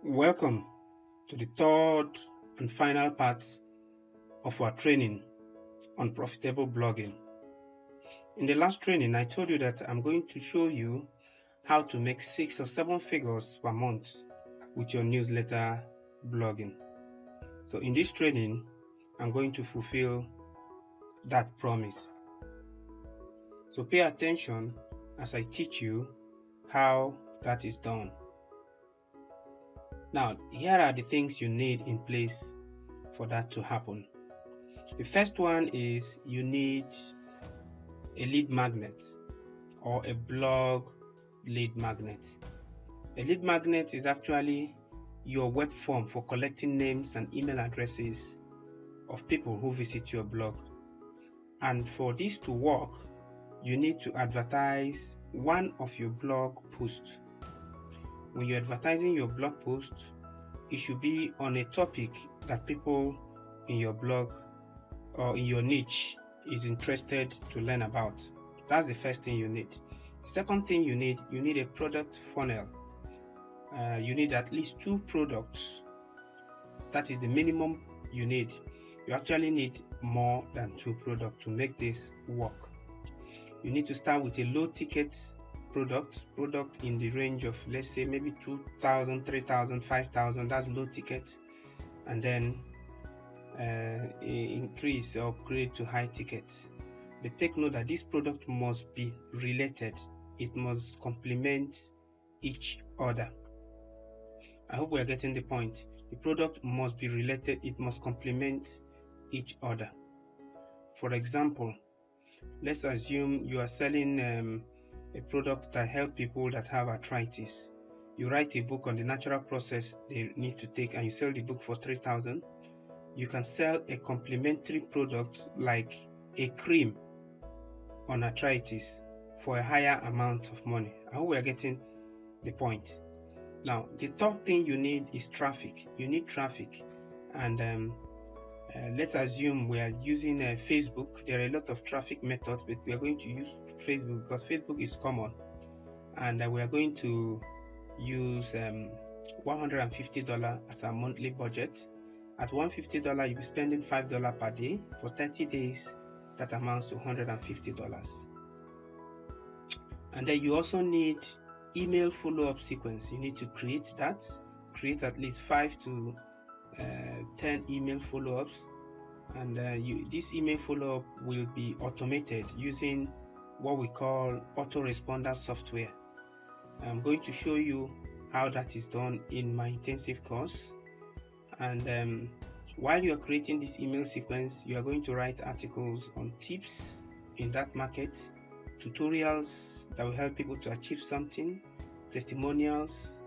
Welcome to the third and final part of our training on profitable blogging. In the last training, I told you that I'm going to show you how to make 6 or 7 figures per month with your newsletter blogging. So in this training, I'm going to fulfill that promise. So pay attention as I teach you how that is done. Now, here are the things you need in place for that to happen. The first one is you need a lead magnet or a blog lead magnet. A lead magnet is actually your web form for collecting names and email addresses of people who visit your blog. And for this to work, you need to advertise one of your blog posts. When you're advertising your blog post, it should be on a topic that people in your blog or in your niche is interested to learn about. That's the first thing you need. The second thing you need a product funnel. You need at least 2 products. That is the minimum you need. You actually need more than 2 products to make this work. You need to start with a low ticket product in the range of, let's say, maybe 2,000, 3,000, 5,000. That's low ticket, and then increase or upgrade to high ticket. But take note that this product must be related. It must complement each other. I hope we are getting the point. The product must be related. It must complement each other. For example, let's assume you are selling a product that helps people that have arthritis. You write a book on the natural process they need to take, and you sell the book for 3,000. You can sell a complementary product like a cream on arthritis for a higher amount of money. I hope we are getting the point. Now, the third thing you need is traffic. You need traffic, and let's assume we are using Facebook. There are a lot of traffic methods, but we are going to use Facebook because Facebook is common, and we are going to use $150 as our monthly budget. At $150, you'll be spending $5 per day. For 30 days, that amounts to $150. And then you also need email follow-up sequence. You need to create that. Create at least 5 to 10 email follow-ups, and this email follow-up will be automated using what we call autoresponder software. I'm going to show you how that is done in my intensive course. And while you are creating this email sequence, you are going to write articles on tips in that market, tutorials that will help people to achieve something, testimonials,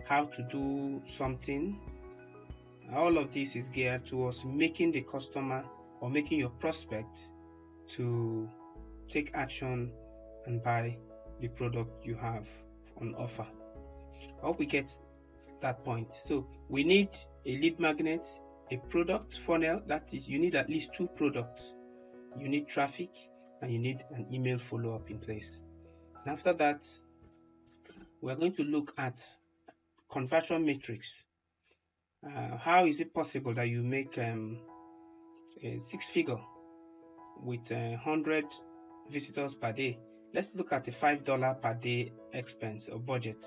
how to do something. All of this is geared towards making the customer or making your prospect to take action and buy the product you have on offer. I hope we get that point. So we need a lead magnet, a product funnel. That is, you need at least 2 products. You need traffic, and you need an email follow-up in place. And after that, we're going to look at conversion metrics. How is it possible that you make a 6-figure with 100 visitors per day? Let's look at a $5 per day expense or budget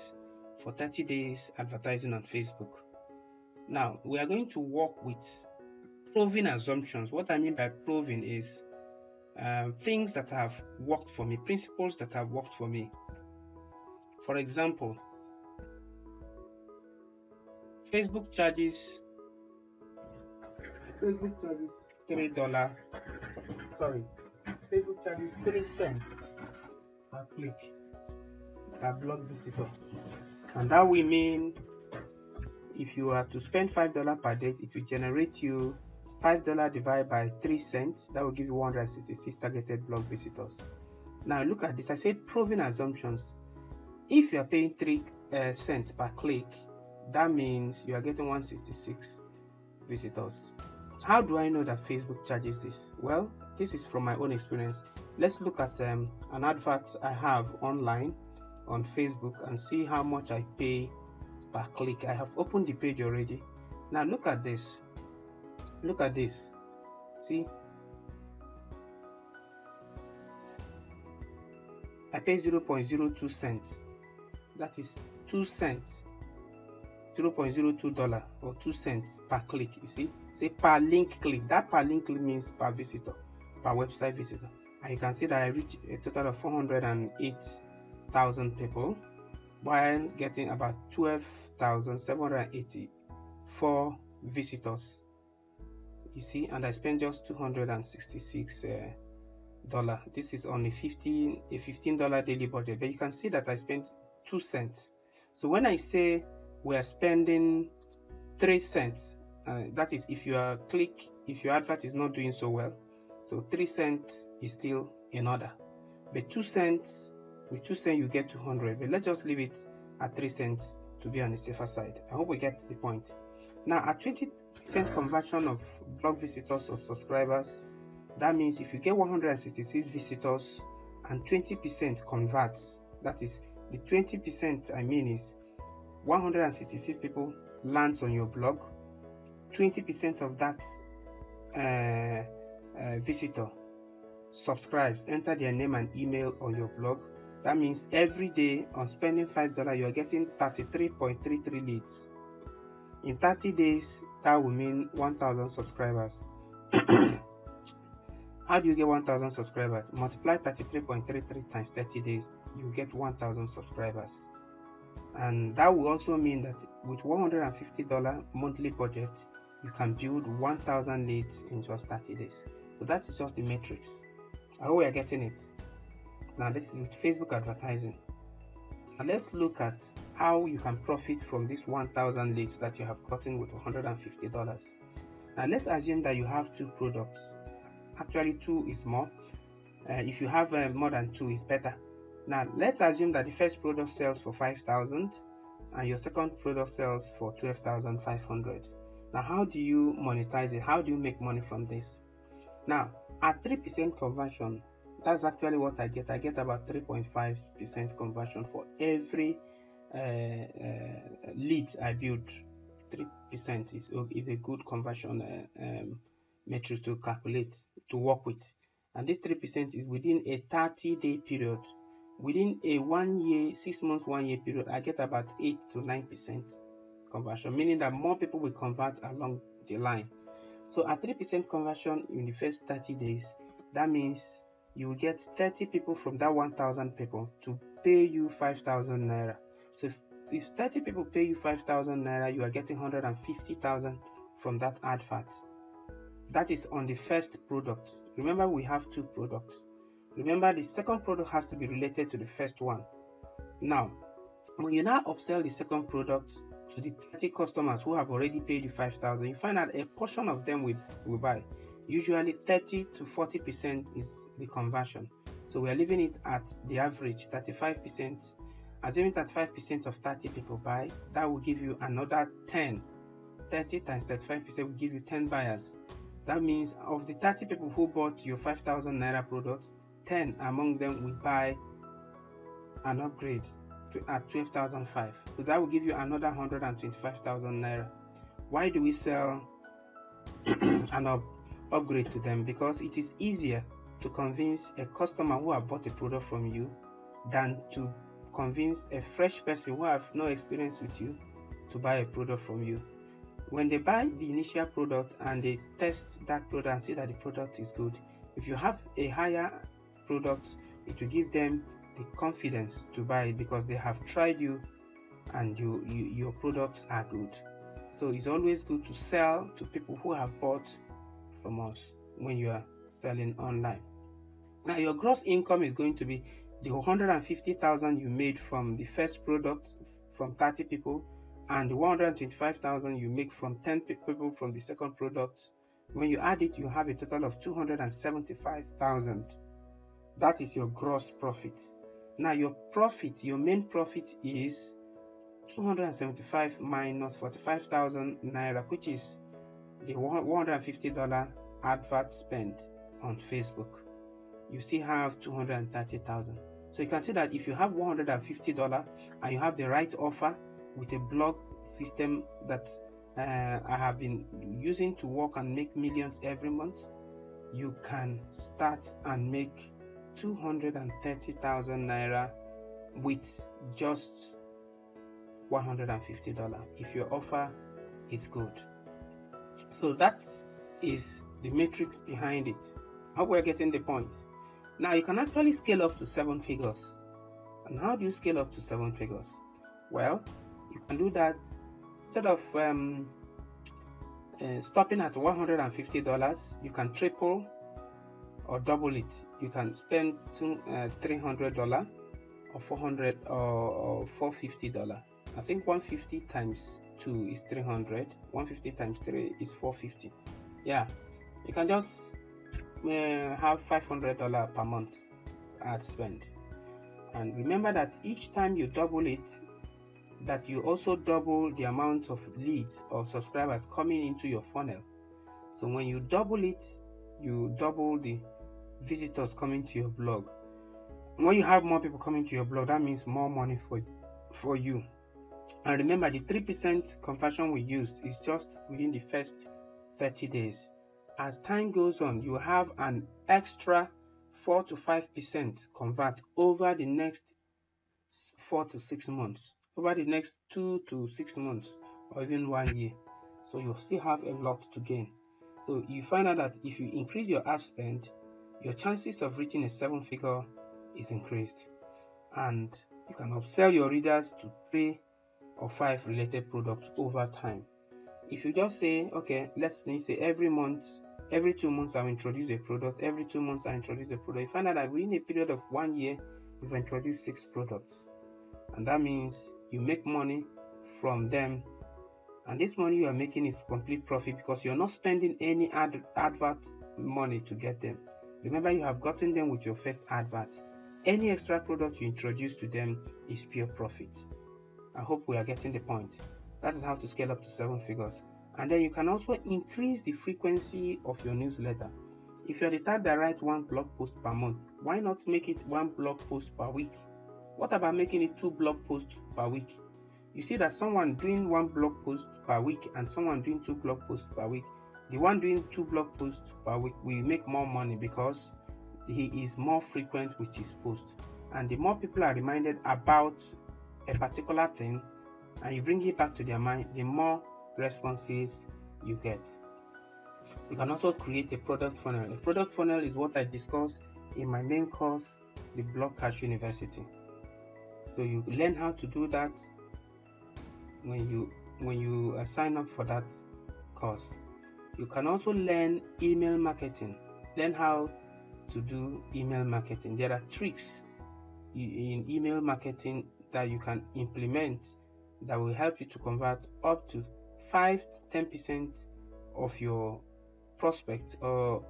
for 30 days advertising on Facebook. Now, we are going to work with proven assumptions. What I mean by proven is things that have worked for me, principles that have worked for me. For example, Facebook charges $3. Sorry, Facebook charges 3 cents per click per blog visitor, and that will mean if you are to spend $5 per day, it will generate you $5 divided by 3 cents. That will give you 166 targeted blog visitors. Now look at this. I said proven assumptions. If you are paying 3 cents per click, that means you are getting 166 visitors. How do I know that Facebook charges this? Well, this is from my own experience. Let's look at an advert I have online on Facebook and see how much I pay per click. I have opened the page already. Now look at this. Look at this. See, I pay 0.02 cents. That is 2 cents. $0.02 or 2 cents per click. You see, say per link click. That per link click means per visitor, per website visitor. And you can see that I reached a total of 408,000 people while getting about 12,784 visitors. You see, and I spent just $266. This is on a $15 daily budget, but you can see that I spent 2 cents. So when I say we are spending 3 cents, that is if your advert is not doing so well, so 3 cents is still in order. But 2 cents, with 2 cents you get 200, but let's just leave it at 3 cents to be on the safer side. I hope we get the point. Now at 20% conversion of blog visitors or subscribers, that means if you get 166 visitors and 20% converts, that is the 20% I mean is 166 people lands on your blog, 20% of that visitor subscribes, enter their name and email on your blog. That means every day on spending $5 you are getting 33.33 leads. In 30 days that will mean 1,000 subscribers. How do you get 1,000 subscribers? Multiply 33.33 times 30 days, you get 1,000 subscribers. And that will also mean that with $150 monthly budget, you can build 1,000 leads in just 30 days. So that is just the matrix. I hope we are getting it. Now this is with Facebook advertising. Now let's look at how you can profit from this 1,000 leads that you have gotten with $150. Now let's assume that you have 2 products. Actually 2 is more. If you have more than 2 is better. Now let's assume that the first product sells for 5,000 and your second product sells for 12,500. Now how do you monetize it? How do you make money from this? Now at 3% conversion, that's actually what I get. I get about 3.5% conversion for every lead I build. 3% is a good conversion metric to calculate, to work with. And this 3% is within a 30-day period. Within a 1 year, 6 months, 1 year period, I get about 8 to 9% conversion, meaning that more people will convert along the line. So at 3% conversion in the first 30 days, that means you will get 30 people from that 1,000 people to pay you 5,000 naira. So if 30 people pay you 5,000 naira, you are getting 150,000 from that advert. That is on the first product. Remember, we have 2 products. Remember, the second product has to be related to the first one. Now, when you now upsell the second product to the 30 customers who have already paid you 5,000, you find out a portion of them will buy. Usually 30 to 40% is the conversion. So we are leaving it at the average 35%. Assuming that 5% of 30 people buy, that will give you another 10. 30 times 35% will give you 10 buyers. That means of the 30 people who bought your 5,000 naira product, 10 among them will buy an upgrade at 12,500. So that will give you another 125,000 naira. Why do we sell an upgrade to them? Because it is easier to convince a customer who have bought a product from you than to convince a fresh person who have no experience with you to buy a product from you. When they buy the initial product and they test that product and see that the product is good, if you have a higher product, it will give them the confidence to buy it because they have tried you and your products are good. So it's always good to sell to people who have bought from us when you are selling online. Now your gross income is going to be the 150,000 you made from the first product from 30 people and the 125,000 you make from 10 people from the second product. When you add it, you have a total of 275,000. That is your gross profit. Now your profit, your main profit is 275 minus 45,000 naira, which is the $150 advert spend on Facebook. You still have 230,000. So you can see that if you have $150 and you have the right offer with a blog system that I have been using to work and make millions every month, you can start and make 230,000 naira with just $150 if your offer is good. So that is the matrix behind it. I hope we're getting the point. Now you can actually scale up to 7 figures. And how do you scale up to 7 figures? Well, you can do that instead of stopping at $150. You can triple or double it. You can spend $300 or $400 or $450. I think 150 times 2 is 300. 150 times 3 is 450. Yeah, you can just have $500 per month ad spend. And remember that each time you double it, that you also double the amount of leads or subscribers coming into your funnel. So when you double it, you double the visitors coming to your blog. When you have more people coming to your blog, that means more money for you. And remember, the 3% conversion we used is just within the first 30 days. As time goes on, you have an extra 4 to 5% convert over the next 4 to 6 months, over the next 2 to 6 months, or even 1 year. So you'll still have a lot to gain. So you find out that if you increase your ad spend, your chances of reaching a 7-figure is increased, and you can upsell your readers to 3 or 5 related products over time. If you just say, okay, let's say every 2 months I'll introduce a product, every 2 months I introduce a product, you find out that within a period of 1 year, you've introduced 6 products. And that means you make money from them. And this money you are making is complete profit because you're not spending any advert money to get them. Remember, you have gotten them with your first advert. Any extra product you introduce to them is pure profit. I hope we are getting the point. That is how to scale up to 7 figures. And then you can also increase the frequency of your newsletter. If you're the type that writes 1 blog post per month, why not make it 1 blog post per week? What about making it 2 blog posts per week? You see that someone doing 1 blog post per week and someone doing 2 blog posts per week, the one doing 2 blog posts per week will make more money because he is more frequent with his posts. And the more people are reminded about a particular thing and you bring it back to their mind, the more responses you get. You can also create a product funnel. A product funnel is what I discussed in my main course, the Blog Cash University. So you learn how to do that when you sign up for that course. You can also learn email marketing. Learn how to do email marketing. There are tricks in email marketing that you can implement that will help you to convert up to 5 to 10% of your prospects or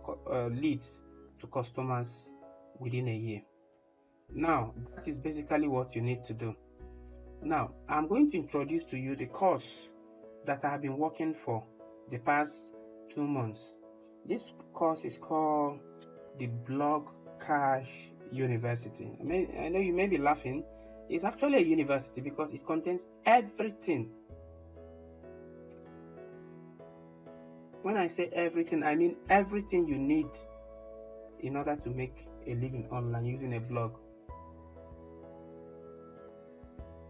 leads to customers within a year. Now, that is basically what you need to do. Now, I'm going to introduce to you the course that I have been working for the past 2 months. This course is called the Blog Cash University. I know you may be laughing. It's actually a university because it contains everything. When I say everything, I mean everything you need in order to make a living online using a blog.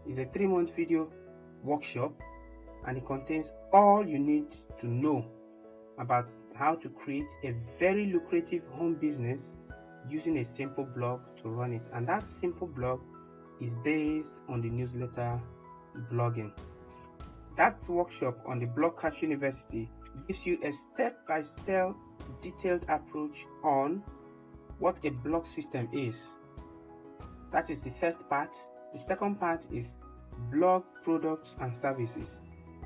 It's a 3-month video workshop, and it contains all you need to know about how to create a very lucrative home business using a simple blog to run it. And that simple blog is based on the newsletter blogging. That workshop on the Blog Cash University gives you a step-by-step detailed approach on what a blog system is. That is the first part. The second part is blog products and services.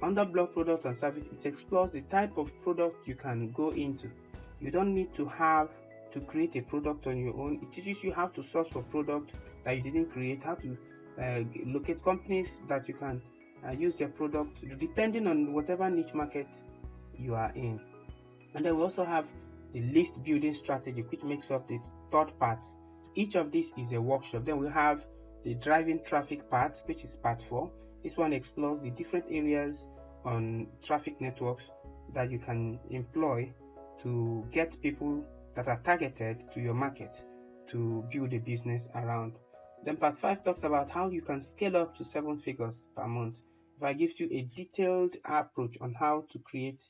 Under blog products and services, it explores the type of product you can go into. You don't need to create a product on your own. It teaches you how to source for products that you didn't create, how to locate companies that you can use their product depending on whatever niche market you are in. And then we also have the list building strategy, which makes up the third part. Each of these is a workshop. Then we have the driving traffic part, which is part 4, This one explores the different areas on traffic networks that you can employ to get people that are targeted to your market to build a business around. Then part 5 talks about how you can scale up to 7 figures per month. If I give you a detailed approach on how to create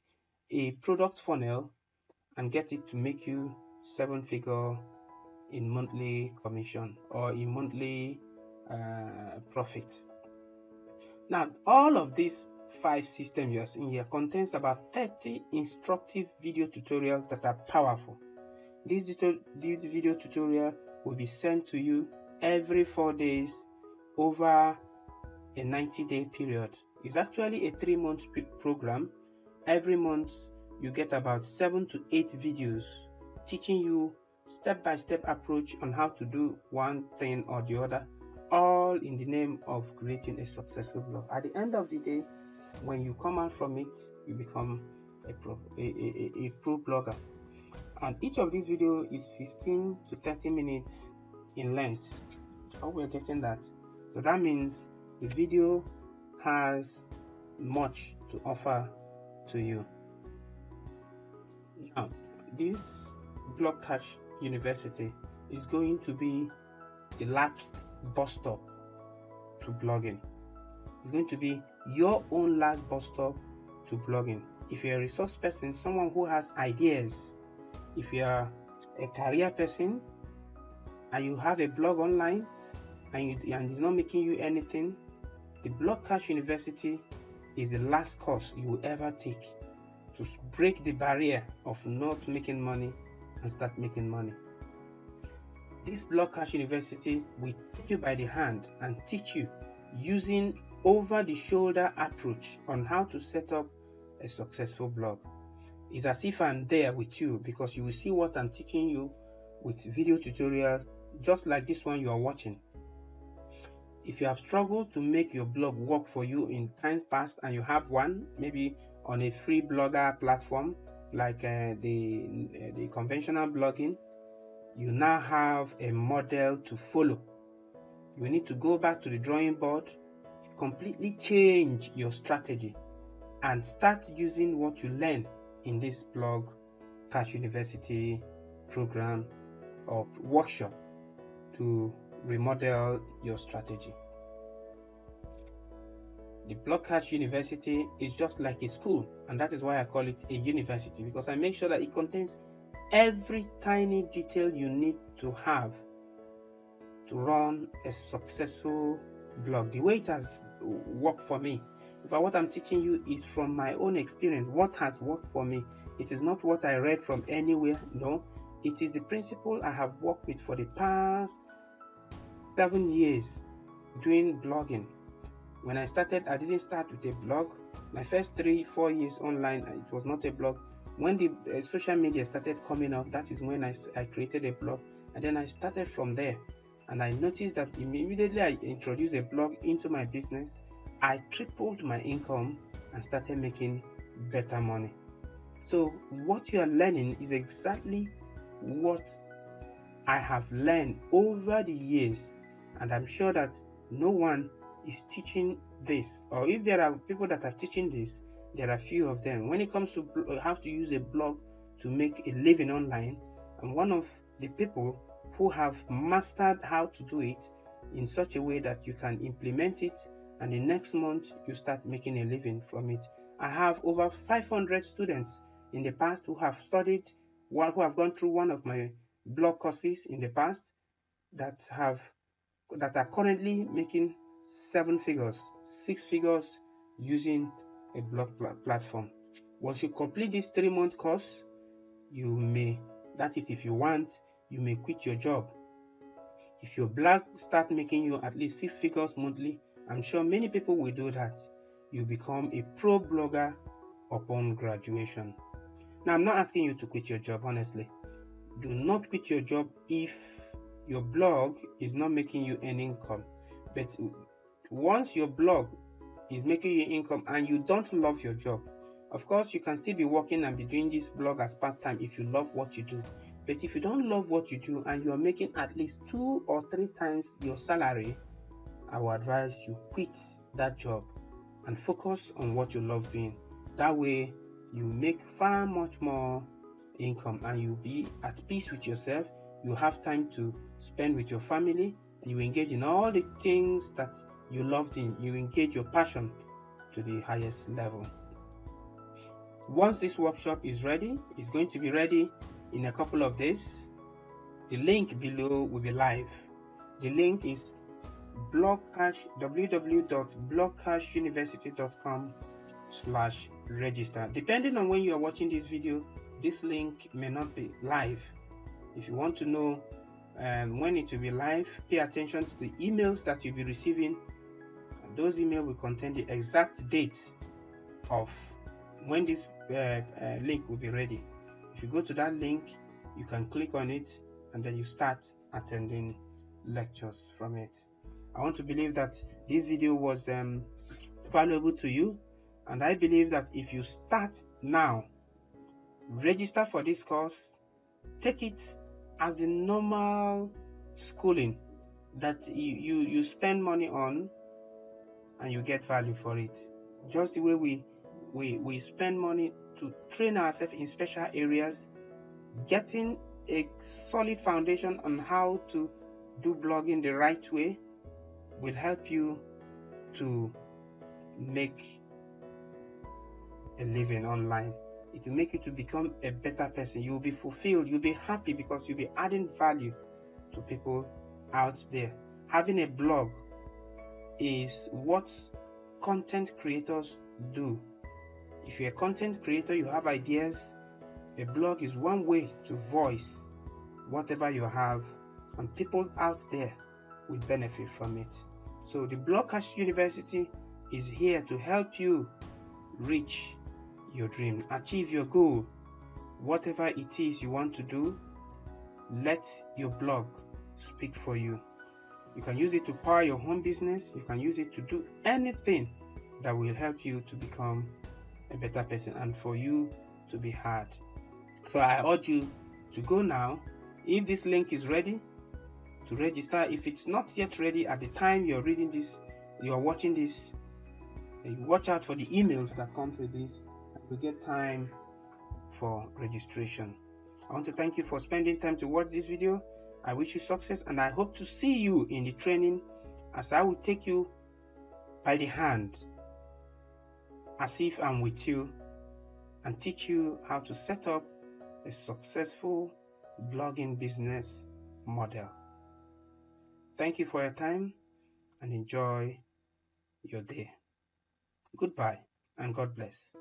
a product funnel and get it to make you 7 figure in monthly commission or in monthly profits. Now, all of these 5 systems you're seeing here contains about 30 instructive video tutorials that are powerful. This video tutorial will be sent to you every 4 days over a 90-day period. It's actually a 3-month program. Every month you get about 7 to 8 videos teaching you step-by-step approach on how to do one thing or the other, all in the name of creating a successful blog. At the end of the day, when you come out from it, you become a pro blogger. And each of these videos is 15 to 30 minutes in length. How we're getting that? So that means the video has much to offer to you. Now, this Blog Cash University is going to be the last bus stop to blogging. It's going to be your own last bus stop to blogging. If you're a resource person, someone who has ideas, if you are a career person and you have a blog online and it's not making you anything, the Blog Cash University is the last course you will ever take to break the barrier of not making money and start making money. This Blog Cash University will take you by the hand and teach you using over-the-shoulder approach on how to set up a successful blog. It's as if I'm there with you, because you will see what I'm teaching you with video tutorials just like this one you are watching. If you have struggled to make your blog work for you in times past and you have one, maybe on a free blogger platform like the conventional blogging, you now have a model to follow. You need to go back to the drawing board, completely change your strategy, and start using what you learn in this Blog Cash University program or workshop to remodel your strategy. The Blog Cash University is just like a school, and that is why I call it a university, because I make sure that it contains every tiny detail you need to have to run a successful blog. The way it has worked for me, in fact, what I'm teaching you is from my own experience, what has worked for me. It is not what I read from anywhere. No, it is the principle I have worked with for the past 7 years doing blogging. When I started, I didn't start with a blog. My first 3-4 years online, it was not a blog. When the social media started coming up, that is when I created a blog, and then I started from there. And I noticed that immediately I introduced a blog into my business, I tripled my income and started making better money. So what you are learning is exactly what I have learned over the years, and I'm sure that no one is teaching this, or if there are people that are teaching this, there are few of them. When it comes to how to use a blog to make a living online, I'm one of the people who have mastered how to do it in such a way that you can implement it and the next month you start making a living from it. I have over 500 students in the past who have studied, who have gone through one of my blog courses in the past that are currently making 7 figures, 6 figures using a blog platform. Once you complete this 3-month course, you may, that is if you want, you may quit your job. If your blog start making you at least 6 figures monthly, I'm sure many people will do that. You become a pro blogger upon graduation. Now, I'm not asking you to quit your job, honestly. Do not quit your job if your blog is not making you an income. But once your blog is making you income and you don't love your job, of course you can still be working and be doing this blog as part-time if you love what you do. But if you don't love what you do and you are making at least 2 or 3 times your salary, I would advise you quit that job and focus on what you love doing. That way you make far much more income and you'll be at peace with yourself. You have time to spend with your family. You engage in all the things that you love doing. You engage your passion to the highest level. Once this workshop is ready, it's going to be ready in a couple of days. The link below will be live. The link is www.blockcashuniversity.com/register. Depending on when you are watching this video, this link may not be live. If you want to know when it will be live, pay attention to the emails that you'll be receiving. And those emails will contain the exact date of when this link will be ready. If you go to that link, you can click on it and then you start attending lectures from it. I want to believe that this video was valuable to you, and I believe that if you start now, register for this course, take it as a normal schooling that you spend money on and you get value for it, just the way we spend money to train ourselves in special areas. Getting a solid foundation on how to do blogging the right way will help you to make a living online. It will make you to become a better person. You'll be fulfilled, you'll be happy because you'll be adding value to people out there. Having a blog is what content creators do. If you're a content creator, you have ideas, a blog is one way to voice whatever you have, and people out there will benefit from it. So the Blockcash University is here to help you reach your dream, achieve your goal. Whatever it is you want to do, let your blog speak for you. You can use it to power your home business. You can use it to do anything that will help you to become a better person and for you to be heard. So I urge you to go now. If this link is ready, to register. If it's not yet ready at the time you're reading this, you're watching this, watch out for the emails that come with this, and we get time for registration. I want to thank you for spending time to watch this video. I wish you success, and I hope to see you in the training as I will take you by the hand as if I'm with you and teach you how to set up a successful blogging business model. Thank you for your time and enjoy your day. Goodbye and God bless.